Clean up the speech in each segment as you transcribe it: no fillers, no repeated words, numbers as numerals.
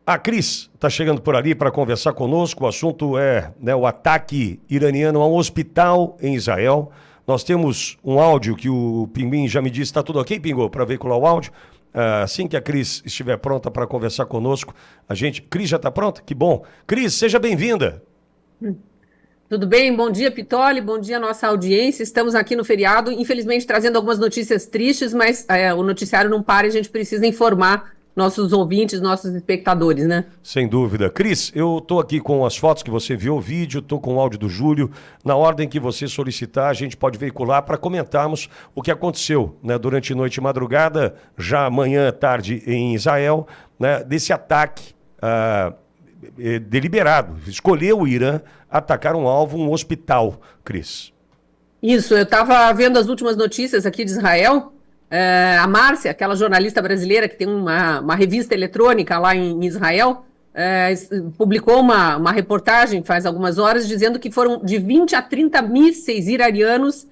A Cris está chegando por ali para conversar conosco. O assunto é, o ataque iraniano a um hospital em Israel. Nós temos um áudio que o Pinguim já me disse. Está tudo ok, Pingo, para veicular o áudio? Assim que a Cris estiver pronta para conversar conosco, a gente... Cris já está pronta? Que bom. Cris, seja bem-vinda. Tudo bem? Bom dia, Pitoli. Bom dia, nossa audiência. Estamos aqui no feriado, infelizmente trazendo algumas notícias tristes, mas o noticiário não para e a gente precisa informar nossos ouvintes, nossos espectadores, né? Sem dúvida. Cris, eu estou aqui com as fotos que você viu, o vídeo, estou com o áudio do Júlio. Na ordem que você solicitar, a gente pode veicular para comentarmos o que aconteceu, né, durante noite e madrugada, já amanhã, tarde, em Israel, né, desse ataque deliberado. Escolheu o Irã atacar um alvo, um hospital, Cris. Isso, eu estava vendo as últimas notícias aqui de Israel. A Márcia, aquela jornalista brasileira que tem uma revista eletrônica lá em Israel, publicou uma reportagem faz algumas horas dizendo que foram de 20 a 30 mísseis iranianos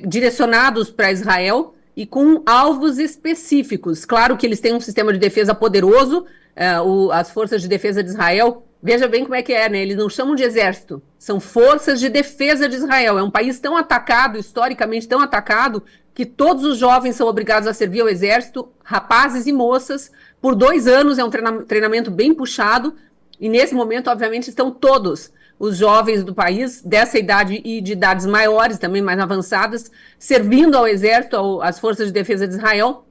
direcionados para Israel e com alvos específicos. Claro que eles têm um sistema de defesa poderoso, as forças de defesa de Israel. Veja bem como é que é, né? Eles não chamam de exército, são forças de defesa de Israel. É um país tão atacado, historicamente tão atacado, que todos os jovens são obrigados a servir ao exército, rapazes e moças, por 2 anos. É um treinamento bem puxado, e nesse momento, obviamente, estão todos os jovens do país, dessa idade e de idades maiores, também mais avançadas, servindo ao exército, às forças de defesa de Israel,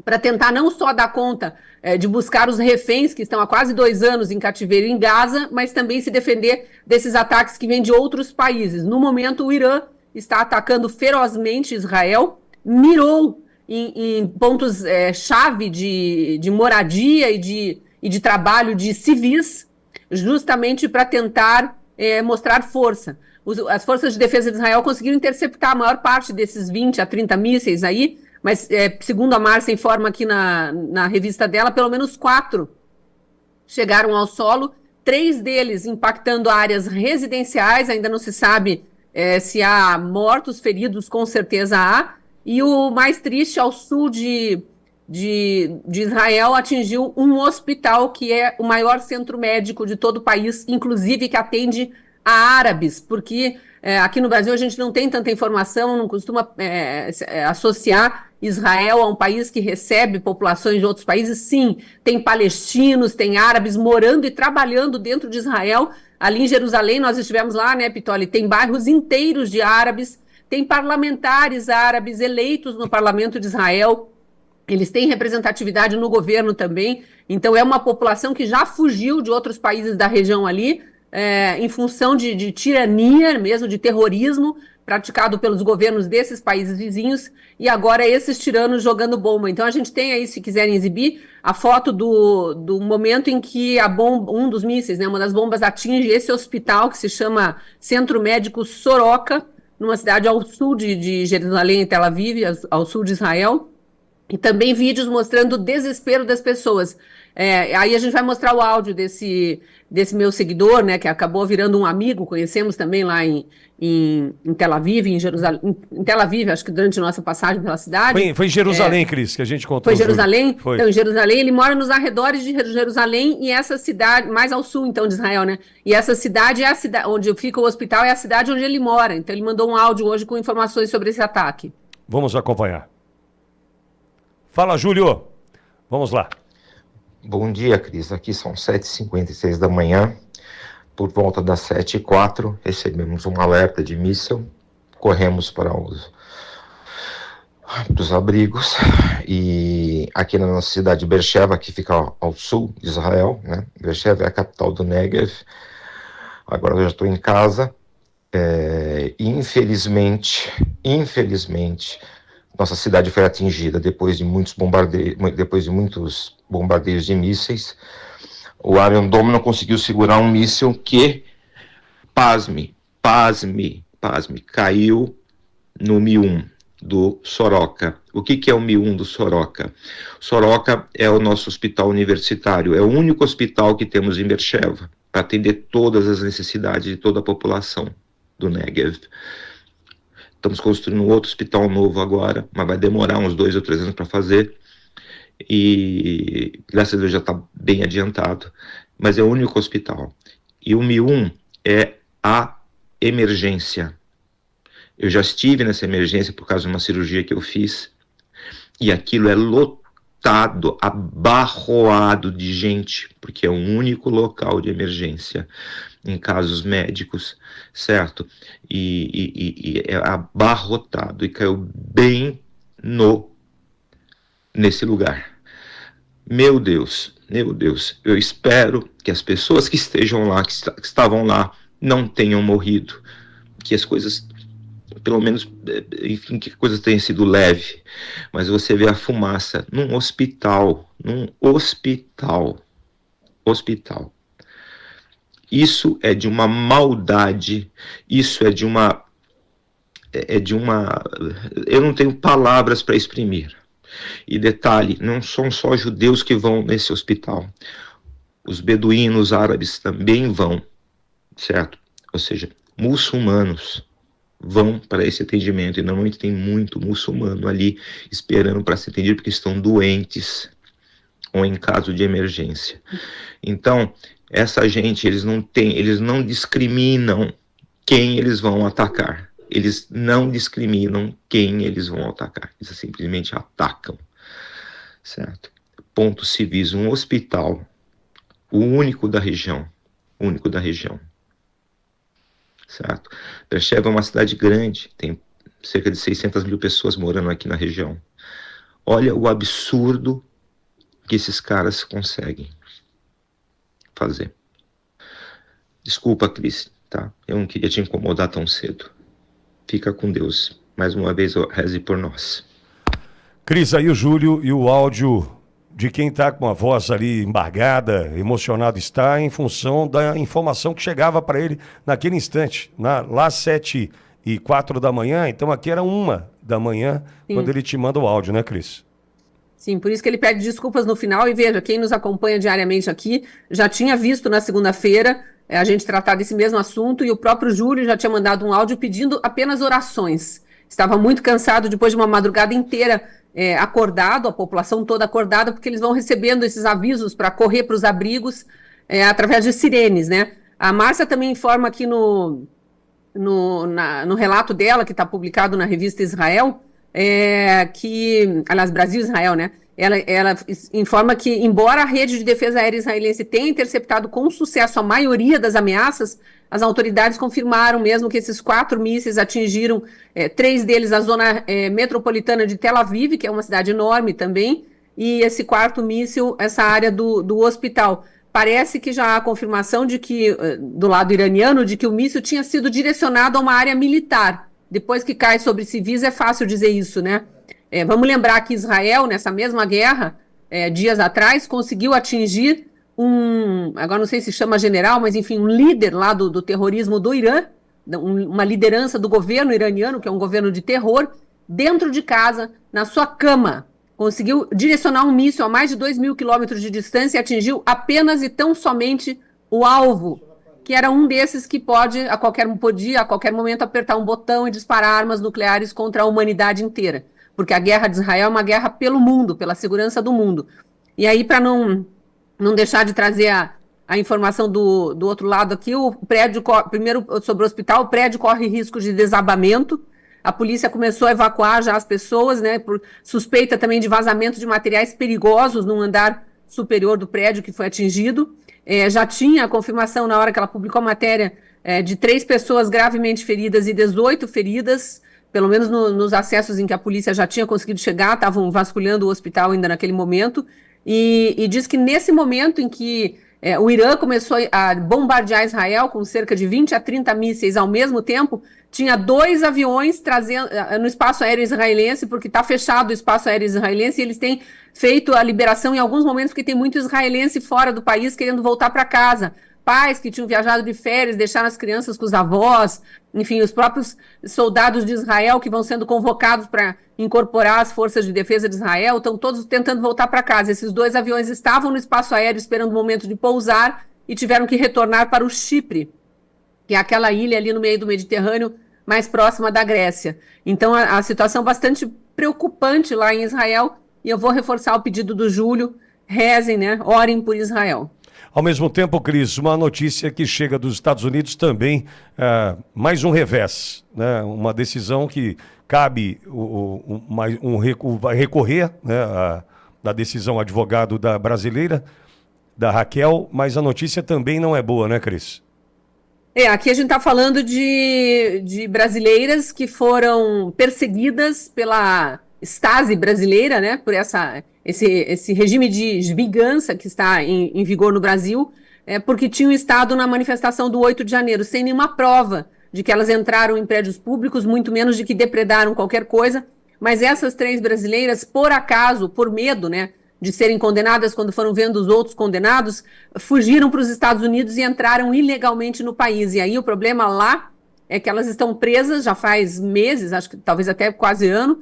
para tentar não só dar conta de buscar os reféns que estão há quase 2 anos em cativeiro em Gaza, mas também se defender desses ataques que vêm de outros países. No momento, o Irã está atacando ferozmente Israel, mirou em pontos-chave de moradia e de trabalho de civis, justamente para tentar mostrar força. As forças de defesa de Israel conseguiram interceptar a maior parte desses 20 a 30 mísseis aí, mas, segundo a Márcia informa aqui na revista dela, pelo menos 4 chegaram ao solo, 3 deles impactando áreas residenciais. Ainda não se sabe se há mortos, feridos, com certeza há. E o mais triste, ao sul de Israel, atingiu um hospital que é o maior centro médico de todo o país, inclusive que atende a árabes, porque aqui no Brasil a gente não tem tanta informação, não costuma associar Israel a um país que recebe populações de outros países. Sim, tem palestinos, tem árabes morando e trabalhando dentro de Israel. Ali em Jerusalém, nós estivemos lá, né, Pitoli? Tem bairros inteiros de árabes, tem parlamentares árabes eleitos no parlamento de Israel, eles têm representatividade no governo também. Então é uma população que já fugiu de outros países da região ali, em função de tirania, mesmo de terrorismo, praticado pelos governos desses países vizinhos, e agora esses tiranos jogando bomba. Então a gente tem aí, se quiserem exibir, a foto do momento em que um dos mísseis, né, uma das bombas, atinge esse hospital que se chama Centro Médico Soroka, numa cidade ao sul de Jerusalém, em Tel Aviv, ao sul de Israel, e também vídeos mostrando o desespero das pessoas. Aí a gente vai mostrar o áudio desse meu seguidor, né, que acabou virando um amigo, conhecemos também lá em Tel Aviv, em Jerusalém, em Tel Aviv, acho que durante a nossa passagem pela cidade. Foi em Jerusalém, Cris, que a gente contou. Foi em Jerusalém? Foi. Então, em Jerusalém, ele mora nos arredores de Jerusalém, e essa cidade, mais ao sul, então, de Israel, né? E essa cidade é a cidade onde fica o hospital, é a cidade onde ele mora. Então, ele mandou um áudio hoje com informações sobre esse ataque. Vamos acompanhar. Fala, Júlio. Vamos lá. Bom dia, Cris. Aqui são 7h56 da manhã. Por volta das 7h04, recebemos um alerta de míssil. Corremos para os abrigos. E aqui na nossa cidade de Beersheba, que fica ao sul de Israel, né? Beersheba é a capital do Negev. Agora eu já estou em casa. Infelizmente, nossa cidade foi atingida depois de muitos bombardeios de mísseis. O Iron Dome não conseguiu segurar um míssil que, pasme, caiu no Mi-1 do Soroka. O que é o Mi-1 do Soroka? Soroka é o nosso hospital universitário, é o único hospital que temos em Beersheba para atender todas as necessidades de toda a população do Negev. Estamos construindo um outro hospital novo agora, mas vai demorar uns 2 ou 3 anos para fazer. e graças a Deus já está bem adiantado, mas é o único hospital. E o Mi-1 é a emergência. Eu já estive nessa emergência por causa de uma cirurgia que eu fiz, e aquilo é lotado, abarroado de gente, porque é o único local de emergência em casos médicos, certo? E é abarrotado, e caiu bem nesse lugar. Meu Deus, eu espero que as pessoas que estejam lá, que estavam lá, não tenham morrido, que as coisas, pelo menos, enfim, que a coisa tenha sido leve, mas você vê a fumaça num hospital. Isso é de uma maldade, isso é de uma, eu não tenho palavras para exprimir. E detalhe, não são só judeus que vão nesse hospital, os beduínos árabes também vão, certo? Ou seja, muçulmanos vão para esse atendimento, e normalmente tem muito muçulmano ali esperando para ser atendido porque estão doentes ou em caso de emergência. Então, essa gente, eles não discriminam quem eles vão atacar. Eles não discriminam quem eles vão atacar. Eles simplesmente atacam, certo? Pontos civis, um hospital, o único da região, certo? Beersheba é uma cidade grande, tem cerca de 600 mil pessoas morando aqui na região. Olha o absurdo que esses caras conseguem fazer. Desculpa, Cris, tá? Eu não queria te incomodar tão cedo. Fica com Deus. Mais uma vez, reze por nós. Cris, aí o Júlio e o áudio de quem está com a voz ali embargada, emocionado, está em função da informação que chegava para ele naquele instante. Lá 7h04 da manhã, então aqui era 1h da manhã, sim, quando ele te manda o áudio, né, Cris? Sim, por isso que ele pede desculpas no final. E veja, quem nos acompanha diariamente aqui já tinha visto na segunda-feira a gente tratar desse mesmo assunto, e o próprio Júlio já tinha mandado um áudio pedindo apenas orações. Estava muito cansado depois de uma madrugada inteira acordado, a população toda acordada, porque eles vão recebendo esses avisos para correr para os abrigos através de sirenes, né? A Márcia também informa aqui no relato dela, que está publicado na revista Israel, aliás, Brasil-Israel, né? Ela informa que, embora a rede de defesa aérea israelense tenha interceptado com sucesso a maioria das ameaças, as autoridades confirmaram mesmo que esses 4 mísseis atingiram 3 deles a zona metropolitana de Tel Aviv, que é uma cidade enorme também, e esse 4º míssil, essa área do hospital. Parece que já há confirmação de que, do lado iraniano, de que o míssil tinha sido direcionado a uma área militar. Depois que cai sobre civis, é fácil dizer isso, né? Vamos lembrar que Israel, nessa mesma guerra, dias atrás, conseguiu atingir agora não sei se chama general, mas enfim, um líder lá do terrorismo do Irã, uma liderança do governo iraniano, que é um governo de terror, dentro de casa, na sua cama. Conseguiu direcionar um míssil a mais de 2.000 quilômetros de distância e atingiu apenas e tão somente o alvo, que era um desses que podia a qualquer momento apertar um botão e disparar armas nucleares contra a humanidade inteira. Porque a guerra de Israel é uma guerra pelo mundo, pela segurança do mundo. E aí, para não deixar de trazer a informação do outro lado aqui, o prédio, primeiro sobre o hospital, o prédio corre risco de desabamento. A polícia começou a evacuar já as pessoas, né, por suspeita também de vazamento de materiais perigosos no andar superior do prédio que foi atingido. Já tinha a confirmação na hora que ela publicou a matéria de 3 pessoas gravemente feridas e 18 feridas, pelo menos nos acessos em que a polícia já tinha conseguido chegar, estavam vasculhando o hospital ainda naquele momento, e diz que nesse momento em que o Irã começou a bombardear Israel com cerca de 20 a 30 mísseis ao mesmo tempo, tinha 2 aviões no espaço aéreo israelense, porque está fechado o espaço aéreo israelense, e eles têm feito a liberação em alguns momentos, porque tem muito israelense fora do país querendo voltar para casa. Pais que tinham viajado de férias, deixaram as crianças com os avós, enfim, os próprios soldados de Israel que vão sendo convocados para incorporar as forças de defesa de Israel, estão todos tentando voltar para casa. Esses 2 aviões estavam no espaço aéreo esperando o momento de pousar e tiveram que retornar para o Chipre, que é aquela ilha ali no meio do Mediterrâneo, mais próxima da Grécia. Então, a situação bastante preocupante lá em Israel, e eu vou reforçar o pedido do Júlio, rezem, né? Orem por Israel. Ao mesmo tempo, Cris, uma notícia que chega dos Estados Unidos mais um revés, né? Uma decisão que cabe vai recorrer, né, da decisão advogado da brasileira, da Raquel, mas a notícia também não é boa, né, Cris? Aqui a gente está falando de brasileiras que foram perseguidas pela Stasi brasileira, né, por esse regime de vingança que está em vigor no Brasil, porque tinham estado na manifestação do 8 de janeiro, sem nenhuma prova de que elas entraram em prédios públicos, muito menos de que depredaram qualquer coisa, mas essas 3 brasileiras, por acaso, por medo, né, de serem condenadas quando foram vendo os outros condenados, fugiram para os Estados Unidos e entraram ilegalmente no país. E aí o problema lá é que elas estão presas já faz meses, acho que talvez até quase ano,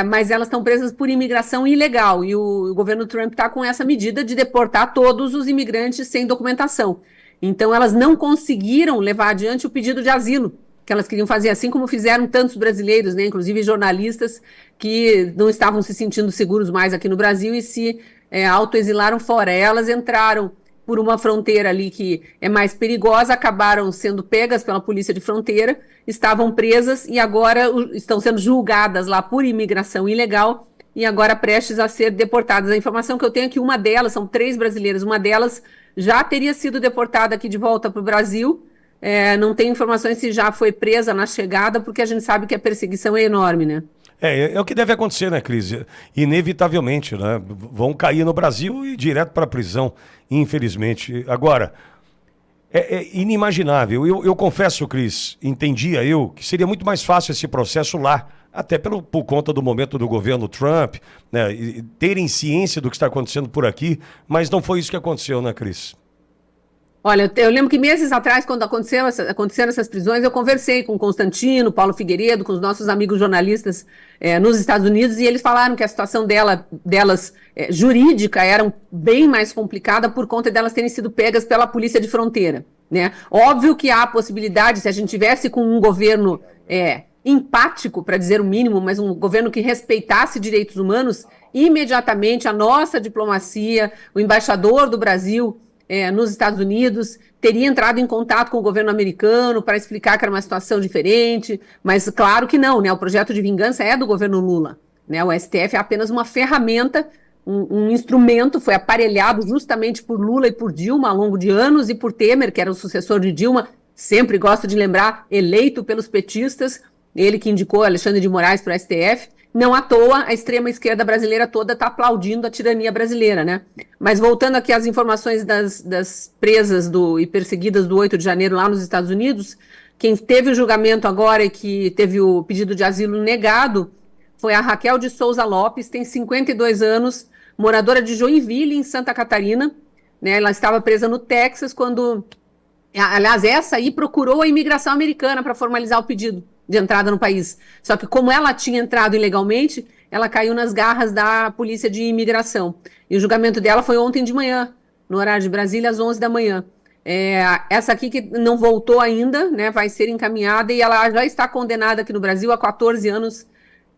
mas elas estão presas por imigração ilegal. E o governo Trump está com essa medida de deportar todos os imigrantes sem documentação. Então elas não conseguiram levar adiante o pedido de asilo que elas queriam fazer, assim como fizeram tantos brasileiros, né, inclusive jornalistas que não estavam se sentindo seguros mais aqui no Brasil e se autoexilaram fora. Elas entraram por uma fronteira ali que é mais perigosa, acabaram sendo pegas pela polícia de fronteira, estavam presas e agora estão sendo julgadas lá por imigração ilegal e agora prestes a ser deportadas. A informação que eu tenho é que uma delas, são 3 brasileiras, uma delas já teria sido deportada aqui de volta para o Brasil. Não tem informações se já foi presa na chegada, porque a gente sabe que a perseguição é enorme, né? É o que deve acontecer, né, Cris? Inevitavelmente, né? Vão cair no Brasil e direto para a prisão, infelizmente. Agora, é inimaginável. Eu confesso, Cris, entendia eu que seria muito mais fácil esse processo lá, até por conta do momento do governo Trump, né? E terem ciência do que está acontecendo por aqui, mas não foi isso que aconteceu, né, Cris? Olha, eu lembro que meses atrás, quando aconteceram essas prisões, eu conversei com o Constantino, Paulo Figueiredo, com os nossos amigos jornalistas nos Estados Unidos, e eles falaram que a situação delas jurídica era bem mais complicada por conta delas terem sido pegas pela polícia de fronteira, né? Óbvio que há a possibilidade, se a gente tivesse com um governo empático, para dizer o mínimo, mas um governo que respeitasse direitos humanos, imediatamente a nossa diplomacia, o embaixador do Brasil nos Estados Unidos, teria entrado em contato com o governo americano para explicar que era uma situação diferente, mas claro que não, né? O projeto de vingança é do governo Lula, né? O STF é apenas uma ferramenta, um instrumento, foi aparelhado justamente por Lula e por Dilma ao longo de anos e por Temer, que era o sucessor de Dilma, sempre gosto de lembrar, eleito pelos petistas, ele que indicou Alexandre de Moraes para o STF. Não à toa, a extrema-esquerda brasileira toda está aplaudindo a tirania brasileira, né? Mas voltando aqui às informações das presas e perseguidas do 8 de janeiro lá nos Estados Unidos, quem teve o julgamento agora e que teve o pedido de asilo negado foi a Raquel de Souza Lopes, tem 52 anos, moradora de Joinville, em Santa Catarina, né? Ela estava presa no Texas quando... Aliás, essa aí procurou a imigração americana para formalizar o pedido de entrada no país. Só que como ela tinha entrado ilegalmente, ela caiu nas garras da polícia de imigração. E o julgamento dela foi ontem de manhã, no horário de Brasília, às 11 da manhã. Essa aqui que não voltou ainda, né, vai ser encaminhada e ela já está condenada aqui no Brasil a 14 anos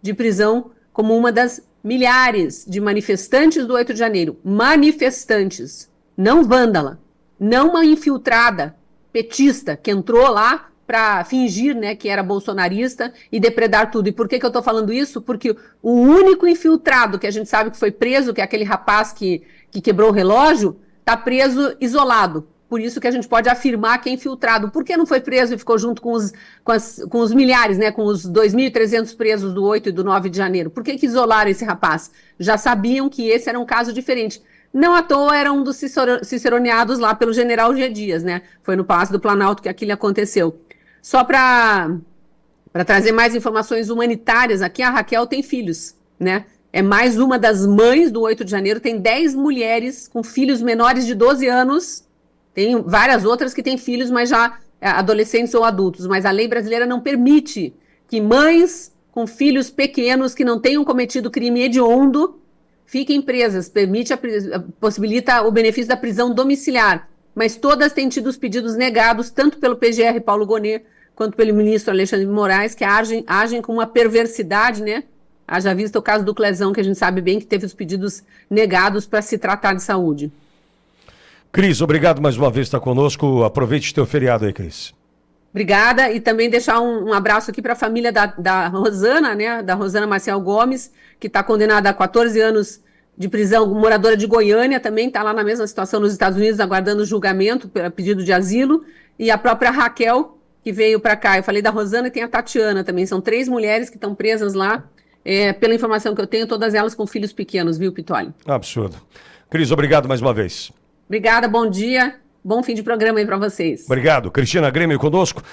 de prisão como uma das milhares de manifestantes do 8 de janeiro. Manifestantes, não vândala, não uma infiltrada petista que entrou lá para fingir, né, que era bolsonarista e depredar tudo. E por que eu estou falando isso? Porque o único infiltrado que a gente sabe que foi preso, que é aquele rapaz que quebrou o relógio, está preso isolado. Por isso que a gente pode afirmar que é infiltrado. Por que não foi preso e ficou junto com os milhares, né, com os 2.300 presos do 8 e do 9 de janeiro? Por que isolaram esse rapaz? Já sabiam que esse era um caso diferente. Não à toa era um dos ciceroneados lá pelo general G. Dias, né? Foi no Palácio do Planalto que aquilo aconteceu. Só para trazer mais informações humanitárias aqui, a Raquel tem filhos, né? É mais uma das mães do 8 de janeiro, tem 10 mulheres com filhos menores de 12 anos, tem várias outras que têm filhos, mas já adolescentes ou adultos, mas a lei brasileira não permite que mães com filhos pequenos que não tenham cometido crime hediondo fiquem presas, possibilita o benefício da prisão domiciliar, mas todas têm tido os pedidos negados, tanto pelo PGR Paulo Gonet, quanto pelo ministro Alexandre de Moraes, que agem com uma perversidade, né, Haja visto o caso do Clezão, que a gente sabe bem que teve os pedidos negados para se tratar de saúde. Cris, obrigado mais uma vez por estar conosco. Aproveite o teu feriado aí, Cris. Obrigada, e também deixar um abraço aqui para a família da Rosana, né, da Rosana Maciel Gomes, que está condenada a 14 anos de prisão, moradora de Goiânia, também está lá na mesma situação nos Estados Unidos, aguardando julgamento pelo pedido de asilo, e a própria Raquel, que veio para cá. Eu falei da Rosana e tem a Tatiana também, são 3 mulheres que estão presas lá, pela informação que eu tenho, todas elas com filhos pequenos, viu, Pitoli? Absurdo. Cris, obrigado mais uma vez. Obrigada, bom dia, bom fim de programa aí para vocês. Obrigado. Cristina Grêmio conosco.